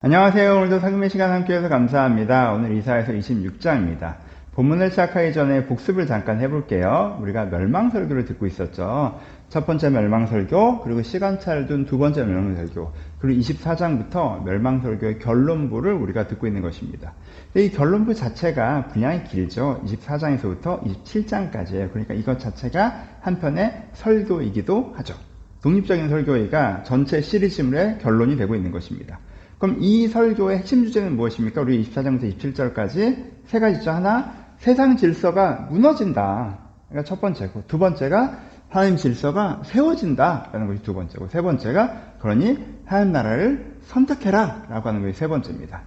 안녕하세요. 오늘도 살금의 시간 함께해서 감사합니다. 오늘 이사에서 26장입니다. 본문을 시작하기 전에 복습을 잠깐 해볼게요. 우리가 멸망설교를 듣고 있었죠. 첫 번째 멸망설교, 그리고 시간차를 둔 두 번째 멸망설교, 그리고 24장부터 멸망설교의 결론부를 우리가 듣고 있는 것입니다. 이 결론부 자체가 분량이 길죠. 24장에서부터 27장까지예요. 그러니까 이것 자체가 한편의 설교이기도 하죠. 독립적인 설교회가 전체 시리즈물의 결론이 되고 있는 것입니다. 그럼 이 설교의 핵심 주제는 무엇입니까? 우리 24장부터 27절까지 세 가지죠. 하나, 세상 질서가 무너진다. 그러니까 첫 번째고, 두 번째가 하나님 질서가 세워진다. 라는 것이 두 번째고, 세 번째가 그러니 하나님 나라를 선택해라. 라고 하는 것이 세 번째입니다.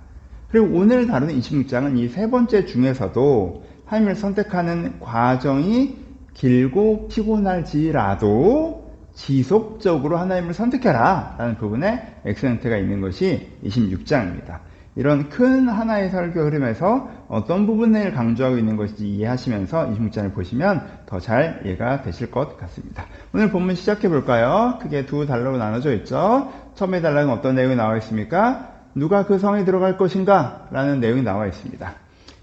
그리고 오늘 다루는 26장은 이 세 번째 중에서도 하나님을 선택하는 과정이 길고 피곤할지라도 지속적으로 하나님을 선택해라 라는 부분에 액센트가 있는 것이 26장입니다. 이런 큰 하나의 설교 흐름에서 어떤 부분을 강조하고 있는 것인지 이해하시면서 26장을 보시면 더 잘 이해가 되실 것 같습니다. 오늘 본문 시작해 볼까요? 크게 두 단락으로 나눠져 있죠. 처음에 단락은 어떤 내용이 나와 있습니까? 누가 그 성에 들어갈 것인가? 라는 내용이 나와 있습니다.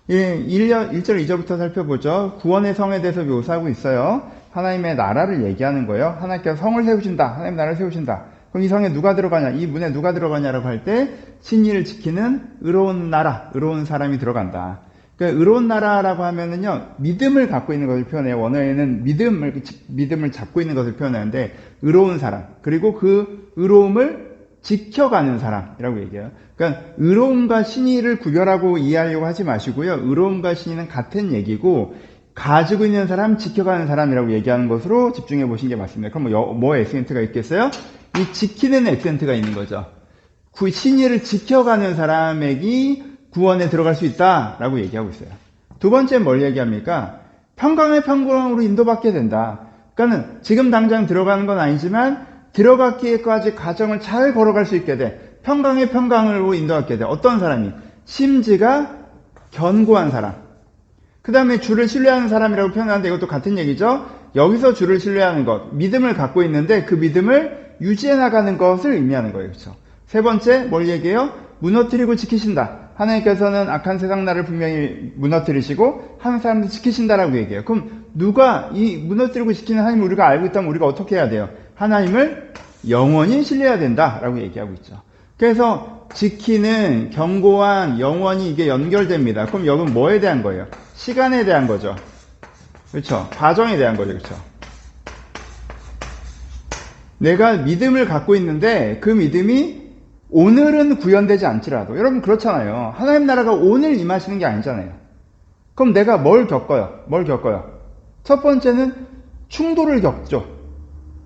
1절, 2절부터 살펴보죠. 구원의 성에 대해서 묘사하고 있어요. 하나님의 나라를 얘기하는 거예요. 하나님께서 성을 세우신다. 하나님 나라를 세우신다. 그럼 이 성에 누가 들어가냐? 이 문에 누가 들어가냐라고 할 때 신의를 지키는 의로운 나라, 의로운 사람이 들어간다. 그러니까 의로운 나라라고 하면은요, 믿음을 갖고 있는 것을 표현해요. 원어에는 믿음을 잡고 있는 것을 표현하는데 의로운 사람, 그리고 그 의로움을 지켜가는 사람이라고 얘기해요. 그러니까 의로움과 신의를 구별하고 이해하려고 하지 마시고요. 의로움과 신의는 같은 얘기고 가지고 있는 사람, 지켜가는 사람이라고 얘기하는 것으로 집중해 보시는 게 맞습니다. 그럼 뭐에 액센트가 있겠어요? 이 지키는 액센트가 있는 거죠. 신의를 지켜가는 사람에게 구원에 들어갈 수 있다라고 얘기하고 있어요. 두 번째 뭘 얘기합니까? 평강의 평강으로 인도받게 된다. 그러니까는 지금 당장 들어가는 건 아니지만 들어가기까지 과정을 잘 걸어갈 수 있게 돼. 평강의 평강으로 인도받게 돼. 어떤 사람이? 심지가 견고한 사람. 그 다음에 주를 신뢰하는 사람이라고 표현하는데 이것도 같은 얘기죠. 여기서 주를 신뢰하는 것, 믿음을 갖고 있는데 그 믿음을 유지해 나가는 것을 의미하는 거예요. 그렇죠? 세 번째 뭘 얘기해요? 무너뜨리고 지키신다. 하나님께서는 악한 세상 나를 분명히 무너뜨리시고 한 사람도 지키신다라고 얘기해요. 그럼 누가 이 무너뜨리고 지키는 하나님을 우리가 알고 있다면 우리가 어떻게 해야 돼요? 하나님을 영원히 신뢰해야 된다라고 얘기하고 있죠. 그래서 지키는 견고한 영원히 이게 연결됩니다. 그럼 여기는 뭐에 대한 거예요? 시간에 대한 거죠. 그렇죠? 과정에 대한 거죠. 그렇죠? 내가 믿음을 갖고 있는데 그 믿음이 오늘은 구현되지 않더라도 여러분 그렇잖아요. 하나님 나라가 오늘 임하시는 게 아니잖아요. 그럼 내가 뭘 겪어요? 첫 번째는 충돌을 겪죠.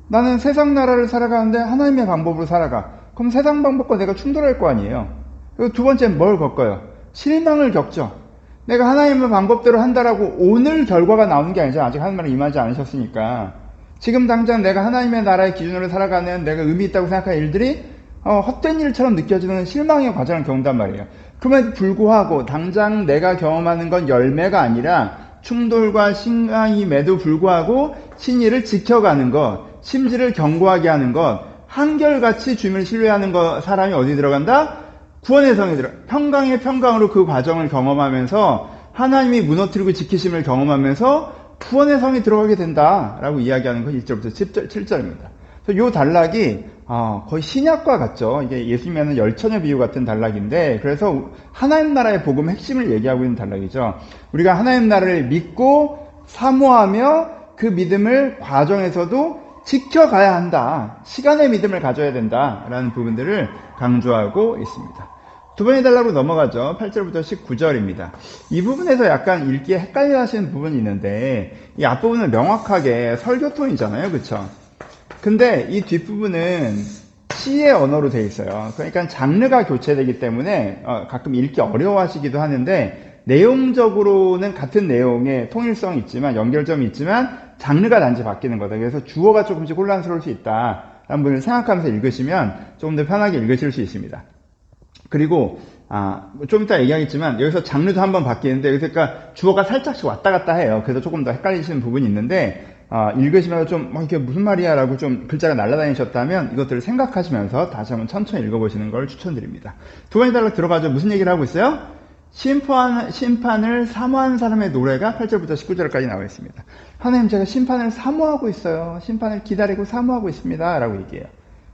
나는 세상 나라를 살아가는데 하나님의 방법으로 살아가. 그럼 세상 방법과 내가 충돌할 거 아니에요. 그리고 두 번째는 뭘 겪어요? 실망을 겪죠. 내가 하나님의 방법대로 한다라고 오늘 결과가 나오는 게 아니죠. 아직 하나님 나라 임하지 않으셨으니까. 지금 당장 내가 하나님의 나라의 기준으로 살아가는 내가 의미 있다고 생각하는 일들이 헛된 일처럼 느껴지는 실망의 과정을 겪는단 말이에요. 그럼에도 불구하고 당장 내가 경험하는 건 열매가 아니라 충돌과 실망임에도 불구하고 신의를 지켜가는 것, 심지를 견고하게 하는 것, 한결같이 주님을 신뢰하는 것, 사람이 어디 들어간다? 구원의 성에 평강의 평강으로 그 과정을 경험하면서 하나님이 무너뜨리고 지키심을 경험하면서 구원의 성에 들어가게 된다라고 이야기하는 건 1절부터 7절입니다. 그래서 이 단락이 거의 신약과 같죠. 이게 예수님이 하는 열처녀 비유 같은 단락인데, 그래서 하나님 나라의 복음 핵심을 얘기하고 있는 단락이죠. 우리가 하나님 나라를 믿고 사모하며 그 믿음을 과정에서도 지켜가야 한다. 시간의 믿음을 가져야 된다라는 부분들을 강조하고 있습니다. 두 번째 단락으로 넘어가죠. 8절부터 19절입니다. 이 부분에서 약간 읽기에 헷갈려 하시는 부분이 있는데, 이 앞부분은 명확하게 설교톤이잖아요. 그쵸? 근데 이 뒷부분은 시의 언어로 되어 있어요. 그러니까 장르가 교체되기 때문에 가끔 읽기 어려워하시기도 하는데, 내용적으로는 같은 내용에 통일성이 있지만, 연결점이 있지만, 장르가 단지 바뀌는 거다. 그래서 주어가 조금씩 혼란스러울 수 있다 라는 부분을 생각하면서 읽으시면 조금 더 편하게 읽으실 수 있습니다. 그리고 좀 이따 얘기하겠지만 여기서 장르도 한번 바뀌는데, 그러니까 주어가 살짝씩 왔다 갔다 해요. 그래서 조금 더 헷갈리시는 부분이 있는데, 읽으시면서 좀 이게 무슨 말이야 라고 좀 글자가 날아다니셨다면 이것들을 생각하시면서 다시 한번 천천히 읽어보시는 걸 추천드립니다. 두 번째 단락 들어가죠. 무슨 얘기를 하고 있어요? 심판을 사모하는 사람의 노래가 8절부터 19절까지 나와 있습니다. 하나님, 제가 심판을 사모하고 있어요. 심판을 기다리고 사모하고 있습니다 라고 얘기해요.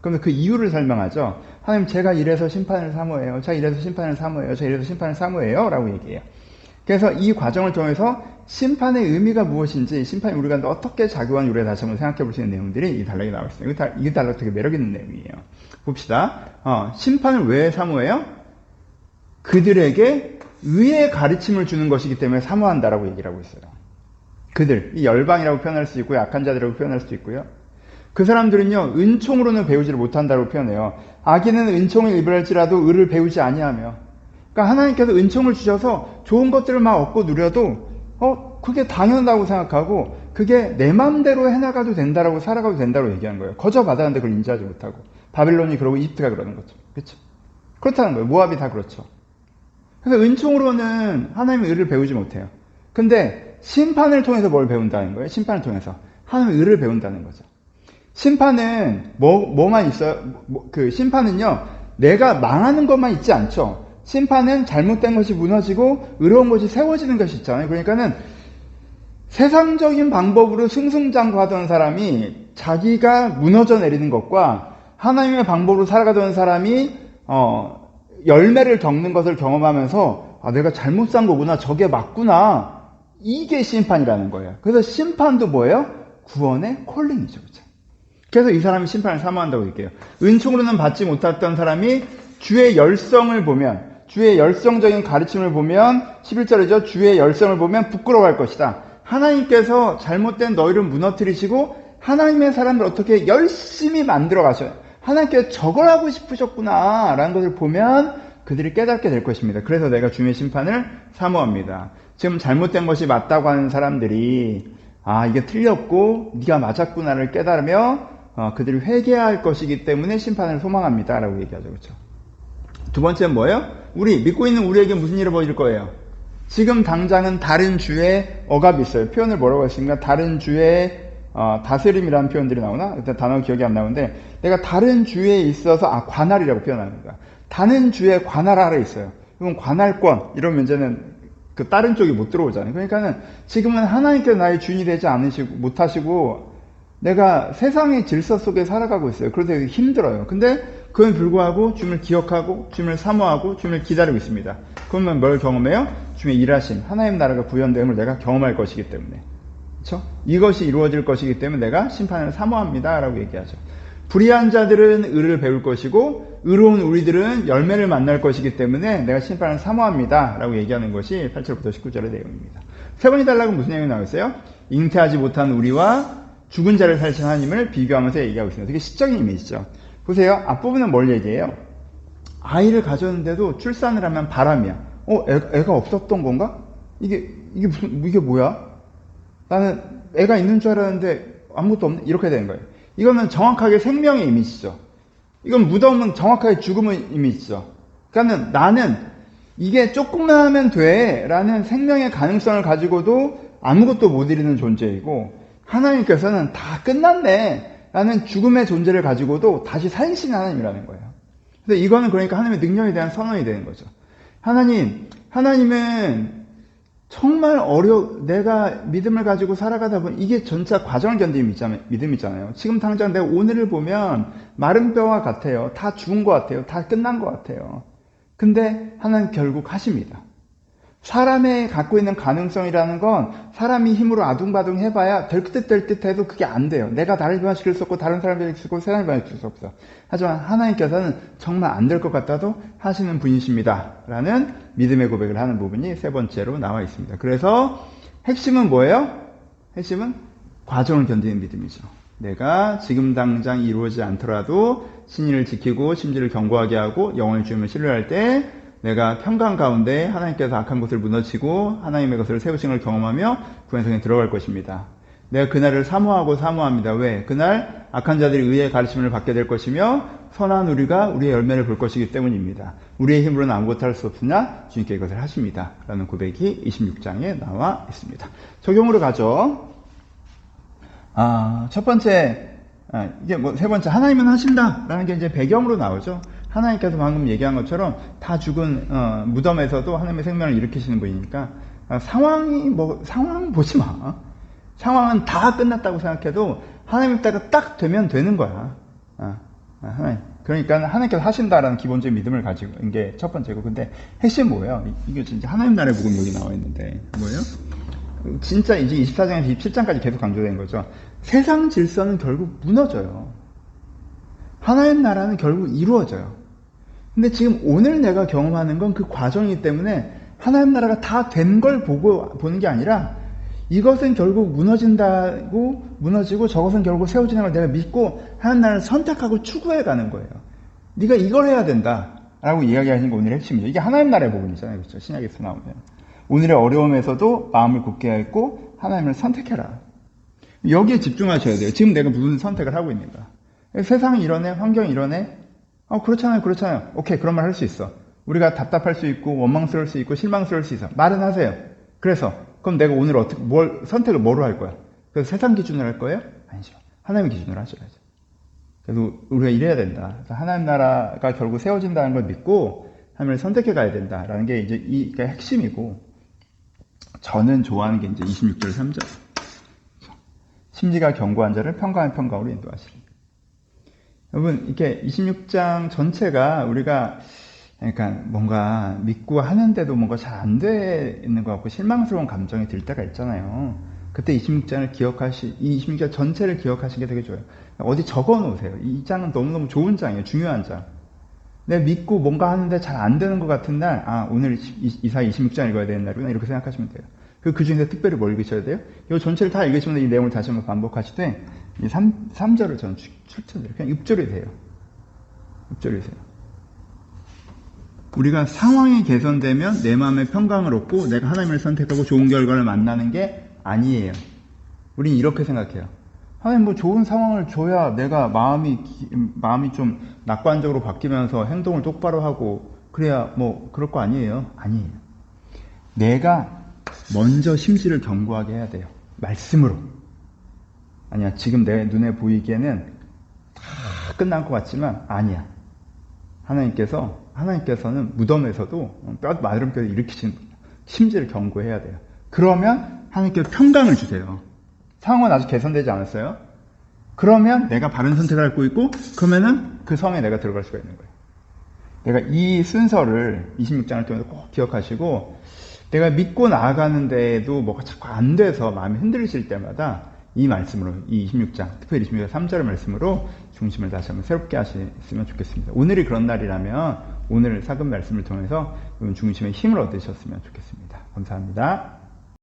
그러면 그 이유를 설명하죠. 하나님, 제가 이래서 심판을 사모해요. 제가 이래서 심판을 사모해요. 제가 이래서 심판을 사모해요 라고 얘기해요. 그래서 이 과정을 통해서 심판의 의미가 무엇인지, 심판이 우리가 어떻게 작용하는지 우리가 다시 한번 생각해 볼 수 있는 내용들이 이 단락에 나와 있습니다. 이 단락 되게 매력 있는 내용이에요. 봅시다. 심판을 왜 사모해요? 그들에게 의의 가르침을 주는 것이기 때문에 사모한다라고 얘기를 하고 있어요. 그들, 이 열방이라고 표현할 수 있고요. 악한 자들이라고 표현할 수도 있고요. 그 사람들은요, 은총으로는 배우지를 못한다고 표현해요. 악인은 은총을 입을지라도 의를 배우지 아니하며. 그러니까 하나님께서 은총을 주셔서 좋은 것들을 막 얻고 누려도 그게 당연하다고 생각하고 그게 내 마음대로 해나가도 된다라고 살아가도 된다고 얘기하는 거예요. 거저 받았는데 그걸 인지하지 못하고. 바빌론이 그러고 이집트가 그러는 거죠. 그렇죠? 그렇다는 거예요. 모압이 다 그렇죠. 그래서 은총으로는 하나님의 의를 배우지 못해요. 근데 심판을 통해서 뭘 배운다는 거예요? 심판을 통해서 하나님의 의를 배운다는 거죠. 심판은 뭐만 있어요? 그 심판은요, 내가 망하는 것만 있지 않죠. 심판은 잘못된 것이 무너지고 의로운 것이 세워지는 것이 있잖아요. 그러니까는 세상적인 방법으로 승승장구하던 사람이 자기가 무너져 내리는 것과 하나님의 방법으로 살아가던 사람이 열매를 겪는 것을 경험하면서 내가 잘못 산 거구나, 저게 맞구나, 이게 심판이라는 거예요. 그래서 심판도 뭐예요? 구원의 콜링이죠. 그렇죠? 그래서 이 사람이 심판을 사모한다고 얘기해요. 은총으로는 받지 못했던 사람이 주의 열성을 보면, 주의 열성적인 가르침을 보면, 11절이죠. 주의 열성을 보면 부끄러워할 것이다. 하나님께서 잘못된 너희를 무너뜨리시고 하나님의 사람을 어떻게 열심히 만들어 가셔요. 하나님께서 저걸 하고 싶으셨구나 라는 것을 보면 그들이 깨닫게 될 것입니다. 그래서 내가 주의 심판을 사모합니다. 지금 잘못된 것이 맞다고 하는 사람들이 이게 틀렸고 네가 맞았구나를 깨달으며 그들이 회개할 것이기 때문에 심판을 소망합니다 라고 얘기하죠. 그렇죠? 두 번째는 뭐예요? 믿고 있는 우리에게 무슨 일이 벌어질 거예요? 지금 당장은 다른 주의 억압이 있어요. 표현을 뭐라고 했습니까? 다른 주의 다스림이라는 표현들이 나오나? 일단 단어 기억이 안 나오는데, 내가 다른 주에 있어서 관할이라고 표현합니다. 다른 주의 관할 아래 있어요. 그럼 관할권 이러면 이제는 그 다른 쪽이 못 들어오잖아요. 그러니까는 지금은 하나님께서 나의 주인이 되지 못하시고 내가 세상의 질서 속에 살아가고 있어요. 그래서 힘들어요. 근데 그건 불구하고 주님을 기억하고 주님을 사모하고 주님을 기다리고 있습니다. 그러면 뭘 경험해요? 주님의 일하심, 하나님 나라가 구현됨을 내가 경험할 것이기 때문에, 그렇죠? 이것이 이루어질 것이기 때문에 내가 심판을 사모합니다 라고 얘기하죠. 불의한 자들은 의를 배울 것이고 의로운 우리들은 열매를 만날 것이기 때문에 내가 심판을 사모합니다 라고 얘기하는 것이 8절부터 19절의 내용입니다. 세 번째 단락은 무슨 내용이 나와 있어요? 잉태하지 못한 우리와 죽은 자를 살리신 하나님을 비교하면서 얘기하고 있습니다. 되게 시적인 이미지죠. 보세요. 앞부분은 뭘 얘기해요? 아이를 가졌는데도 출산을 하면 바람이야. 애가 없었던 건가? 이게 뭐야? 나는 애가 있는 줄 알았는데 아무것도 없네? 이렇게 되는 거예요. 이거는 정확하게 생명의 이미지죠. 이건 무덤은 정확하게 죽음의 이미지죠. 그러니까 나는 이게 조금만 하면 돼 라는 생명의 가능성을 가지고도 아무것도 못 이루는 존재이고, 하나님께서는 다 끝났네 라는 죽음의 존재를 가지고도 다시 살리시는 하나님이라는 거예요. 근데 이거는 그러니까 하나님의 능력에 대한 선언이 되는 거죠. 하나님은 정말 내가 믿음을 가지고 살아가다 보면 이게 전차 과정을 견디는 믿음이잖아요. 지금 당장 내가 오늘을 보면 마른 뼈와 같아요. 다 죽은 것 같아요. 다 끝난 것 같아요. 근데 하나님 결국 하십니다. 사람의 갖고 있는 가능성이라는 건 사람이 힘으로 아둥바둥 해봐야 될 듯 해도 그게 안 돼요. 내가 나를 변화시킬 수 없고 다른 사람을 변화시킬 수 없고 세상을 변화시킬 수 없어. 하지만 하나님께서는 정말 안 될 것 같아도 하시는 분이십니다 라는 믿음의 고백을 하는 부분이 세 번째로 나와 있습니다. 그래서 핵심은 뭐예요? 핵심은 과정을 견디는 믿음이죠. 내가 지금 당장 이루어지지 않더라도 신의를 지키고 심지를 견고하게 하고 영원히 주님을 신뢰할 때 내가 평강 가운데 하나님께서 악한 것을 무너지고 하나님의 것을 세우신 걸 경험하며 구원성에 들어갈 것입니다. 내가 그날을 사모합니다. 왜? 그날 악한 자들이 의의 가르침을 받게 될 것이며 선한 우리가 우리의 열매를 볼 것이기 때문입니다. 우리의 힘으로는 아무것도 할 수 없으나 주님께 이것을 하십니다 라는 고백이 26장에 나와 있습니다. 적용으로 가죠. 첫 번째, 이게 뭐 세 번째, 하나님은 하신다라는 게 이제 배경으로 나오죠. 하나님께서 방금 얘기한 것처럼 다 죽은 무덤에서도 하나님의 생명을 일으키시는 분이니까 상황 보지 마. 상황은 다 끝났다고 생각해도 하나님 때가 딱 되면 되는 거야. 하나님. 그러니까 하나님께서 하신다라는 기본적인 믿음을 가지고 있는 게 첫 번째고, 근데 핵심 뭐예요? 이게 진짜 하나님 나라의 복음 여기 나와 있는데 뭐예요? 진짜 이제 24장에서 27장까지 계속 강조된 거죠. 세상 질서는 결국 무너져요. 하나님 나라는 결국 이루어져요. 근데 지금 오늘 내가 경험하는 건 그 과정이기 때문에 하나님 나라가 다 된 걸 보는 게 아니라 이것은 결국 무너지고 저것은 결국 세워지는 걸 내가 믿고 하나님 나라를 선택하고 추구해 가는 거예요. 네가 이걸 해야 된다라고 이야기하시는 게 오늘의 핵심이죠. 이게 하나님 나라의 복음이잖아요. 그렇죠? 신약에서 나오면. 오늘의 어려움에서도 마음을 굳게 했고 하나님을 선택해라. 여기에 집중하셔야 돼요. 지금 내가 무슨 선택을 하고 있는가. 세상이 이러네, 환경이 이러네. 그렇잖아요. 오케이, 그런 말 할 수 있어. 우리가 답답할 수 있고 원망스러울 수 있고 실망스러울 수 있어. 말은 하세요. 그래서 그럼 내가 오늘 선택을 뭐로 할 거야? 그래서 세상 기준으로 할 거예요? 아니죠. 하나님의 기준으로 하셔야죠. 그래서 우리가 이래야 된다. 그래서 하나님 나라가 결국 세워진다는 걸 믿고 하나님을 선택해 가야 된다라는 게 이제 이게 핵심이고, 저는 좋아하는 게 이제 26절 3절. 심지가 견고한 자를 평강의 평강으로 인도하시리. 여러분, 이렇게 26장 전체가 우리가 그러니까 뭔가 믿고 하는데도 뭔가 잘 안 되는 것 같고 실망스러운 감정이 들 때가 있잖아요. 그때 26장을 이 26장 전체를 기억하시는 게 되게 좋아요. 어디 적어 놓으세요. 이 장은 너무너무 좋은 장이에요. 중요한 장. 내가 믿고 뭔가 하는데 잘 안 되는 것 같은 날, 오늘 이사 26장 읽어야 되는 날이구나, 이렇게 생각하시면 돼요. 그 중에서 특별히 뭘 읽으셔야 돼요? 이 전체를 다 읽으시면 이 내용을 다시 한번 반복하시되, 이 3절을 저는 추천드려요. 그냥 읊조리세요. 우리가 상황이 개선되면 내 마음의 평강을 얻고 내가 하나님을 선택하고 좋은 결과를 만나는 게 아니에요. 우린 이렇게 생각해요. 하나님 뭐 좋은 상황을 줘야 내가 마음이 좀 낙관적으로 바뀌면서 행동을 똑바로 하고 그래야 뭐 그럴 거 아니에요. 내가 먼저 심지를 견고하게 해야 돼요. 말씀으로. 아니야, 지금 내 눈에 보이기에는 다 끝난 것 같지만 아니야. 하나님께서는 무덤에서도 마름뼈를 일으키시는 분이에요. 심지를 견고해야 돼요. 그러면 하나님께서 평강을 주세요. 상황은 아직 개선되지 않았어요. 그러면 내가 바른 선택을 하고 있고, 그러면은 그 성에 내가 들어갈 수가 있는 거예요. 내가 이 순서를 26장을 통해서 꼭 기억하시고, 내가 믿고 나아가는데도 뭐가 자꾸 안 돼서 마음이 흔들리실 때마다 이 말씀으로, 이 26장, 특별히 26장 3절의 말씀으로 중심을 다시 한번 새롭게 하셨으면 좋겠습니다. 오늘이 그런 날이라면 오늘 사금 말씀을 통해서 중심의 힘을 얻으셨으면 좋겠습니다. 감사합니다.